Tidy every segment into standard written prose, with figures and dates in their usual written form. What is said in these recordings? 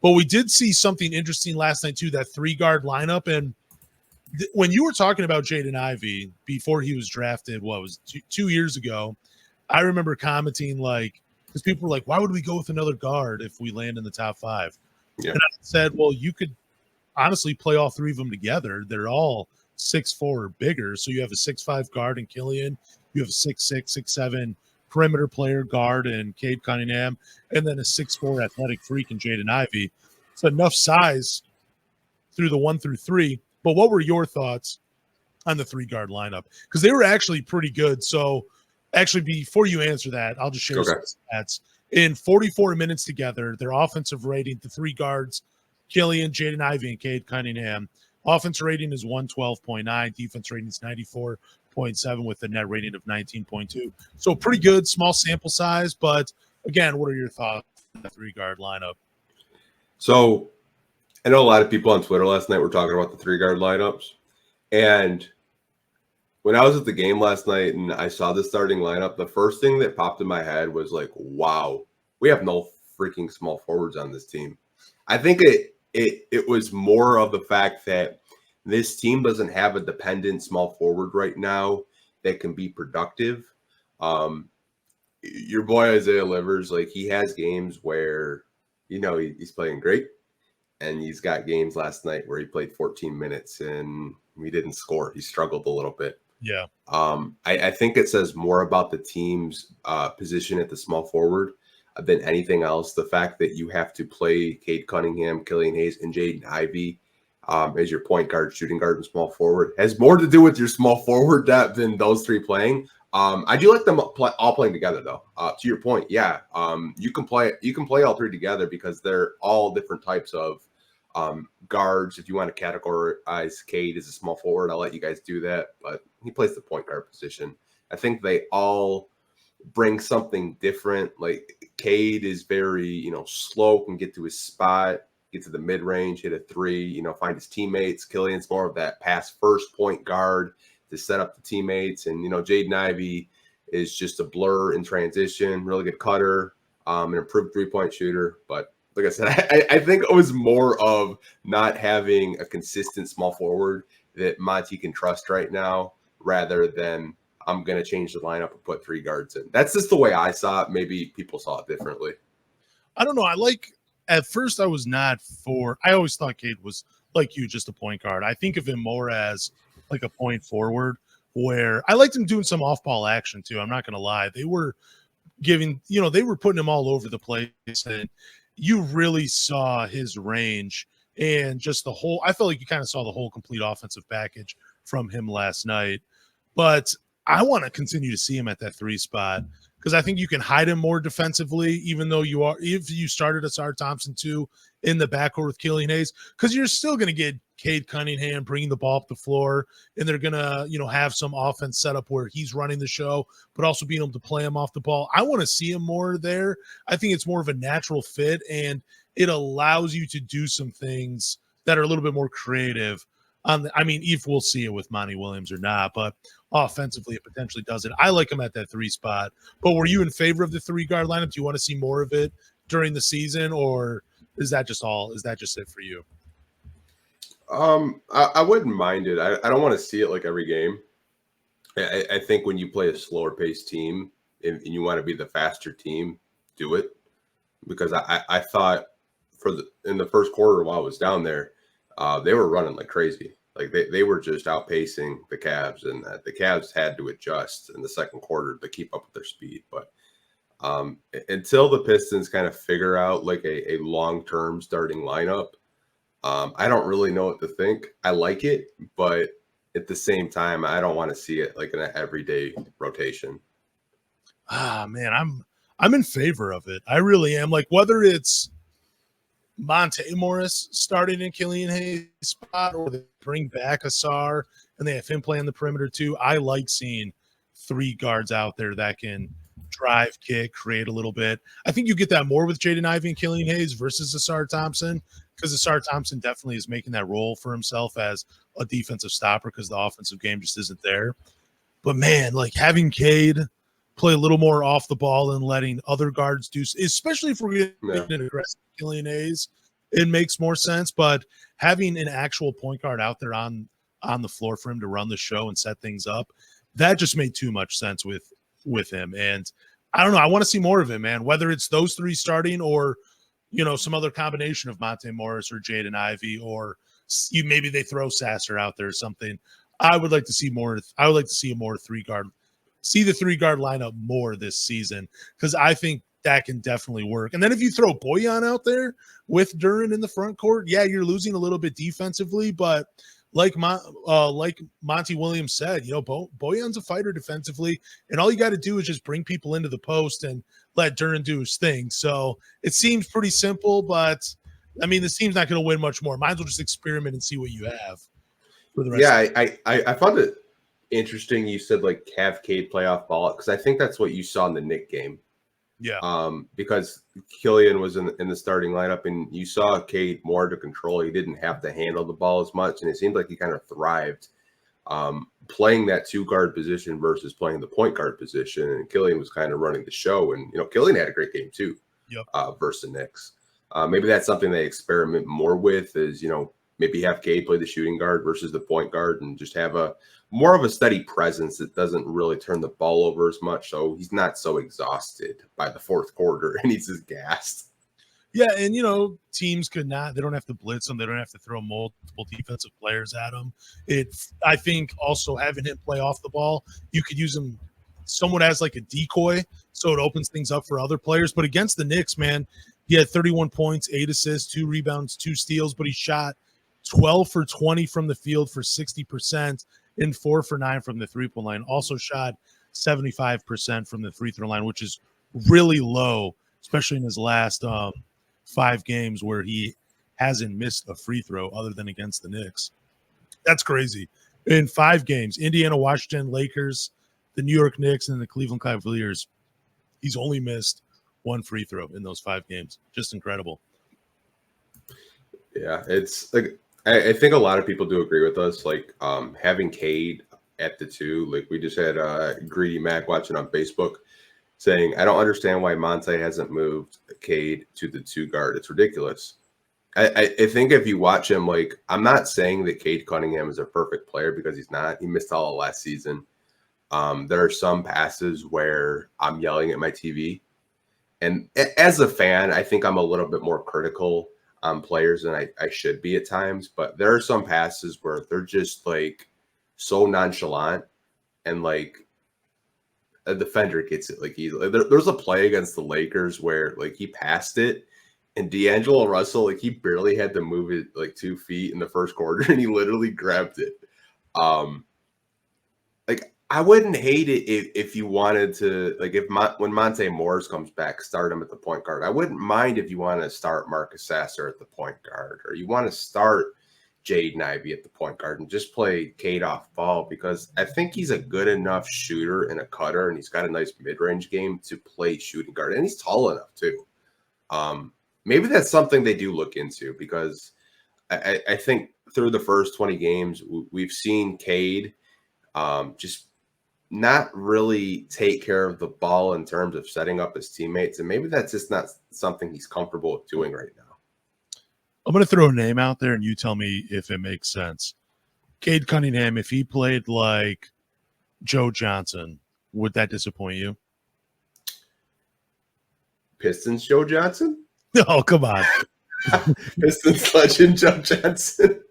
But we did see something interesting last night too, that 3-guard lineup. And when you were talking about Jaden Ivey before he was drafted, what was it, 2 years ago, I remember commenting because people were like, why would we go with another guard if we land in the top 5? Yeah. And I said, well, you could honestly play all 3 of them together. They're all 6'4" or bigger. So you have a 6'5" guard in Killian, you have a 6'6", 6'7" perimeter player guard in Cade Cunningham, and then a 6'4" athletic freak in Jaden Ivey. It's enough size through the 1 through 3. But what were your thoughts on the 3-guard lineup? Because they were actually pretty good. So actually, before you answer that, I'll just share some stats. In 44 minutes together, their offensive rating, the 3 guards, Killian, Jaden Ivey, and Cade Cunningham, offense rating is 112.9, defense rating is 94.7 with a net rating of 19.2. So pretty good, small sample size. But again, what are your thoughts on the 3-guard lineup? So I know a lot of people on Twitter last night were talking about the 3-guard lineups. And when I was at the game last night and I saw the starting lineup, the first thing that popped in my head was like, wow, we have no freaking small forwards on this team. I think it was more of the fact that this team doesn't have a dependent small forward right now that can be productive. Your boy Isaiah Livers, he has games where, he's playing great. And he's got games last night where he played 14 minutes and he didn't score. He struggled a little bit. Yeah. I think it says more about the team's position at the small forward than anything else. The fact that you have to play Cade Cunningham, Killian Hayes, and Jaden Ivey as your point guard, shooting guard, and small forward has more to do with your small forward depth than those 3 playing. I do like them all playing together, though. To your point, yeah, you can play all 3 together because they're all different types of guards. If you want to categorize Cade as a small forward, I'll let you guys do that. But he plays the point guard position. I think they all bring something different. Like Cade is very, slow, can get to his spot, get to the mid range, hit a 3, find his teammates. Killian's more of that pass first point guard to set up the teammates. And, Jaden Ivey is just a blur in transition, really good cutter, an improved 3-point shooter. But like I said, I think it was more of not having a consistent small forward that Monty can trust right now rather than I'm going to change the lineup and put 3 guards in. That's just the way I saw it. Maybe people saw it differently. I don't know. At first I was not I always thought Cade was like you, just a point guard. I think of him more as like a point forward where I liked him doing some off-ball action too. I'm not going to lie. They were they were putting him all over the place, and you really saw his range and just I felt like you kind of saw the whole complete offensive package from him last night. But I want to continue to see him at that 3 spot because I think you can hide him more defensively, even though if you started Asar Thompson too in the backcourt with Killian Hayes, because you're still going to get Cade Cunningham bringing the ball up the floor, and they're going to, have some offense set up where he's running the show, but also being able to play him off the ball. I want to see him more there. I think it's more of a natural fit, and it allows you to do some things that are a little bit more creative. If we'll see it with Monty Williams or not, but offensively, it potentially does it. I like him at that 3 spot. But were you in favor of the 3-guard lineup? Do you want to see more of it during the season, or is that just it for you? I wouldn't mind it. I don't want to see it like every game. I think when you play a slower paced team and you want to be the faster team, do it. Because I thought in the first quarter while I was down there, they were running like crazy. Like they were just outpacing the Cavs, and the Cavs had to adjust in the second quarter to keep up with their speed. But until the Pistons kind of figure out like a long-term starting lineup, I don't really know what to think. I like it, but at the same time, I don't want to see it like in an everyday rotation. Man, I'm in favor of it. I really am. Like whether it's Monte Morris starting in Killian Hayes' spot, or they bring back Asar and they have him playing the perimeter too. I like seeing 3 guards out there that can drive, kick, create a little bit. I think you get that more with Jaden Ivey and Killian Hayes versus Asar Thompson, because Asar Thompson definitely is making that role for himself as a defensive stopper because the offensive game just isn't there. But man, like having Cade play a little more off the ball and letting other guards do, especially if we're getting an aggressive Killian Hayes, it makes more sense. But having an actual point guard out there on the floor for him to run the show and set things up, that just made too much sense with him. And I don't know. I want to see more of him, man, whether it's those three starting or, some other combination of Monte Morris or Jaden Ivey, or maybe they throw Sasser out there or something. I would like to see more. I would like to see a more see the 3-guard lineup more this season, because I think that can definitely work. And then if you throw Bojan out there with Duren in the front court, yeah, you're losing a little bit defensively, but like Monty Williams said, Bojan's a fighter defensively, and all you got to do is just bring people into the post and let Duren do his thing. So it seems pretty simple, but I mean, this team's not going to win much more. Might as well just experiment and see what you have for the rest. Yeah, I found it interesting. You said like have Cade play off ball, because I think that's what you saw in the Knick game. Yeah. Because Killian was in the starting lineup, and you saw Cade more to control. He didn't have to handle the ball as much, and it seemed like he kind of thrived playing that 2-guard position versus playing the point guard position. And Killian was kind of running the show, and Killian had a great game too. Yep. Versus the Knicks. Maybe that's something they experiment more with, is maybe have Cade play the shooting guard versus the point guard, and just have more of a steady presence that doesn't really turn the ball over as much, so he's not so exhausted by the fourth quarter and he's just gassed. Yeah, and teams they don't have to blitz him, they don't have to throw multiple defensive players at him. I think also having him play off the ball, you could use him somewhat as like a decoy, so it opens things up for other players. But against the Knicks, man, he had 31 points, 8 assists, 2 rebounds, 2 steals, but he shot 12 for 20 from the field for 60%. And 4 for 9 from the 3-point line. Also shot 75% from the free throw line, which is really low, especially in his last 5 games where he hasn't missed a free throw other than against the Knicks. That's crazy. In 5 games, Indiana, Washington, Lakers, the New York Knicks, and the Cleveland Cavaliers, he's only missed 1 free throw in those 5 games. Just incredible. Yeah, it's like, I think a lot of people do agree with us, like having Cade at the 2. Like we just had Greedy Mac watching on Facebook saying, I don't understand why Monte hasn't moved Cade to the 2-guard. It's ridiculous. I think if you watch him, like, I'm not saying that Cade Cunningham is a perfect player, because he's not. He missed all of last season. There are some passes where I'm yelling at my TV. And as a fan, I think I'm a little bit more critical on players than I should be at times, but there are some passes where they're just like so nonchalant, and like a defender gets it like easily. There's a play against the Lakers where like he passed it, and D'Angelo Russell, like he barely had to move it like 2 feet in the first quarter, and he literally grabbed it. Like I wouldn't hate it if you wanted to, like, when Monte Morris comes back, start him at the point guard. I wouldn't mind if you want to start Marcus Sasser at the point guard, or you want to start Jaden Ivey at the point guard and just play Cade off ball, because I think he's a good enough shooter and a cutter, and he's got a nice mid-range game to play shooting guard, and he's tall enough too. Maybe that's something they do look into, because I think through the first 20 games, we've seen Cade just not really take care of the ball in terms of setting up his teammates. And maybe that's just not something he's comfortable with doing right now. I'm going to throw a name out there and you tell me if it makes sense. Cade Cunningham, if he played like Joe Johnson, would that disappoint you? Pistons Joe Johnson? No, come on. Pistons legend Joe Johnson.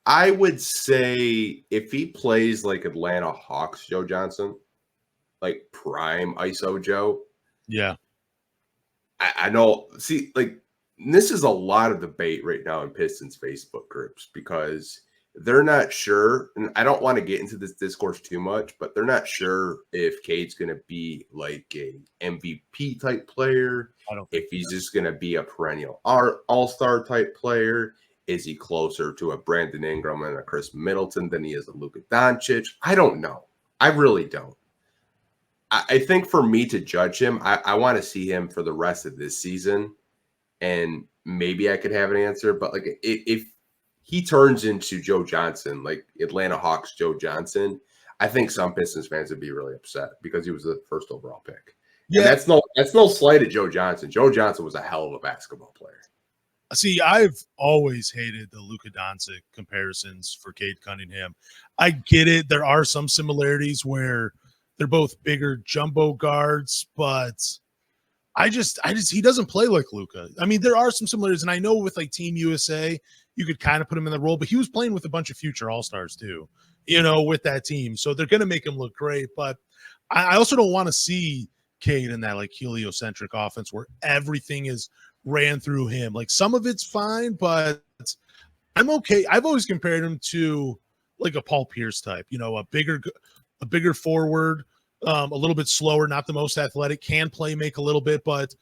I would say if he plays like Atlanta Hawks Joe Johnson, like prime ISO Joe. Yeah. I know. See, like, this is a lot of debate right now in Pistons Facebook groups, because they're not sure, and I don't want to get into this discourse too much, but they're not sure if Cade's going to be like a MVP type player, if he's just going to be a perennial all-star type player. Is he closer to a Brandon Ingram and a Chris Middleton than he is a Luka Doncic? I don't know. I really don't. I think for me to judge him, I want to see him for the rest of this season, and maybe I could have an answer. But like, if he turns into Joe Johnson, like Atlanta Hawks Joe Johnson, I think some Pistons fans would be really upset, because he was the first overall pick. And Yeah. that's no slight at Joe Johnson. Joe Johnson was a hell of a basketball player. See, I've always hated the Luka Doncic comparisons for Cade Cunningham. I get it. There are some similarities where they're both bigger jumbo guards, but I just he doesn't play like Luka. I mean, there are some similarities, and I know with like Team USA, you could kind of put him in the role, but he was playing with a bunch of future All-Stars too, with that team. So they're going to make him look great, but I also don't want to see Cade in that like heliocentric offense where everything is ran through him. Like some of it's fine, but I'm okay. I've always compared him to like a Paul Pierce type, a bigger forward, a little bit slower, not the most athletic, can play make a little bit, but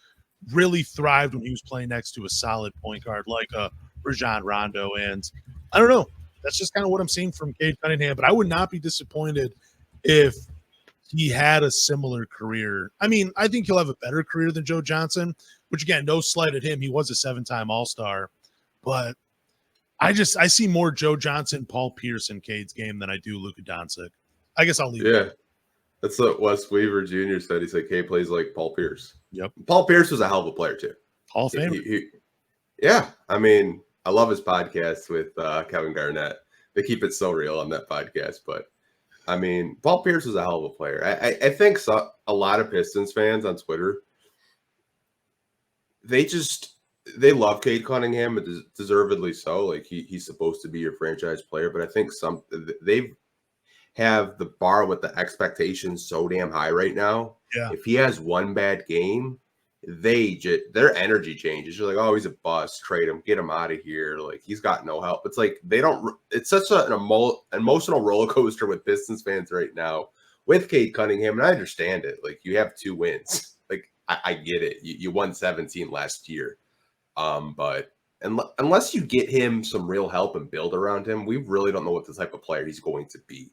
really thrived when he was playing next to a solid point guard like a Rajon Rondo. And I don't know. That's just kind of what I'm seeing from Cade Cunningham, but I would not be disappointed if he had a similar career. I mean, I think he'll have a better career than Joe Johnson, which again, no slight at him. He was a 7-time All-Star, but I see more Joe Johnson, Paul Pierce in Cade's game than I do Luka Doncic. I guess I'll leave it. Yeah. That's what Wes Weaver Jr. said. He said Cade plays like Paul Pierce. Yep. Paul Pierce was a hell of a player too. Hall of Famer. Yeah. I mean, I love his podcast with Kevin Garnett. They keep it so real on that podcast, but I mean, Paul Pierce was a hell of a player. I think a lot of Pistons fans on Twitter, they love Cade Cunningham, but deservedly so. Like he's supposed to be your franchise player, but I think they have the bar with the expectations so damn high right now. Yeah. If he has one bad game, their energy changes. You're like, oh, he's a bust. Trade him, get him out of here. Like he's got no help. It's like it's such an emotional roller coaster with Pistons fans right now with Cade Cunningham, and I understand it. Like you have 2 wins. Like I get it. You won 17 last year, but unless you get him some real help and build around him, we really don't know what the type of player he's going to be.